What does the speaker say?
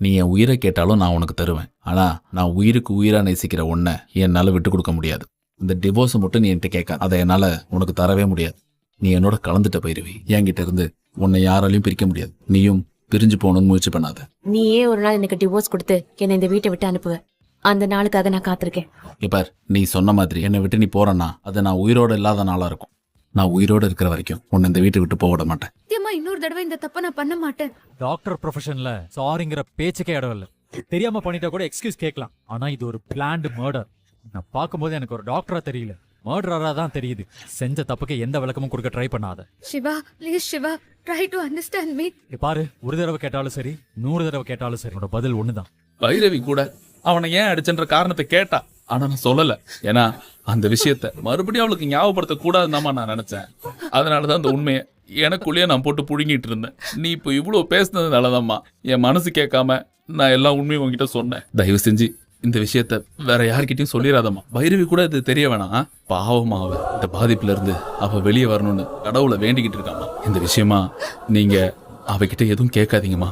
நீ என் உயிரை கேட்டாலும் நான் உனக்கு தருவேன். ஆனா நான் உயிருக்கு உயிரா நேசிக்கிற உன்னை என்னால விட்டு கொடுக்க முடியாது. இந்த டிவோர்ஸ் மட்டும் நீ என்கிட்ட கேட்க, அதை என்னால உனக்கு தரவே முடியாது. நீ என்னோட கலந்துட்ட பைரவி. என்கிட்ட இருந்து உன்னை யாராலையும் பிரிக்க முடியாது. நீயும் பிரிஞ்சு போகணும்னு முயற்சி பண்ணாத. நீயே ஒரு நாள் எனக்கு டிவோர்ஸ் கொடுத்து என்னை இந்த வீட்டை விட்டு அனுப்புவ. அந்த நாளுக்காக நான் காத்திருக்கேன். இப்பார், நீ சொன்ன மாதிரி என்னை விட்டு நீ போறன்னா அது நான் உயிரோட இல்லாத நாளா இருக்கும். நான் உயிரோட இருக்கிற வரைக்கும் உன்னை இந்த வீட்டை விட்டு போக விட மாட்டேன். சத்தியமா இன்னொரு தடவை இந்த தப்ப நான் பண்ண மாட்டேன். டாக்டர் ப்ரொஃபஷன்ல சாரிங்கிற பேச்சுக்கே இடம் இல்ல. தெரியாம பண்ணிட்டா கூட எக்ஸ்கியூஸ் கேட்கலாம். ஆனா இது ஒரு பிளான்டு மர்டர். நான் பார்க்கும்போது எனக்கு ஒரு டாக்டரா தெரியல, மர்டரா தான் தெரியுது. செஞ்ச தப்புக்கு எந்த விளக்கமும் கொடுக்க ட்ரை பண்ணாத. Shiva, please Shiva, try to understand me. பாரு, ஒரு தடவை கேட்டாலும் சரி, 100 தடவை கேட்டாலும் சரி, என்னோட பதில் ஒண்ணுதான். பைரவி கூட அவனை ஏன் அடிச்சன்ற காரணத்தை கேட்டா. ஆனா நான் சொல்லல. ஏன்னா அந்த விஷயத்த மறுபடியும் அவளுக்கு ஞாபகப்படுத்த கூடாதுன்னு நான் நினைச்சேன். அதனாலதான் அந்த உண்மையை எனக்குள்ளேயே நான் போட்டு புழுங்கிட்டு இருந்தேன். நீ இப்போ இவ்வளவு பேசுனதுனாலதாம்மா என் மனசு கேட்காம நான் எல்லா உண்மையும் உங்ககிட்ட சொன்னேன். தயவு செஞ்சு இந்த விஷயத்த வேற யார்கிட்டயும் சொல்லிடாதம்மா. பைரவி கூட இது தெரிய வேணாம். பாவமா அவ இந்த பாதிப்புல இருந்து அவ வெளியே வரணும்னு கடவுளை வேண்டிக்கிட்டு இருக்காமா. இந்த விஷயமா நீங்க அவகிட்ட எதுவும் கேட்காதீங்கம்மா.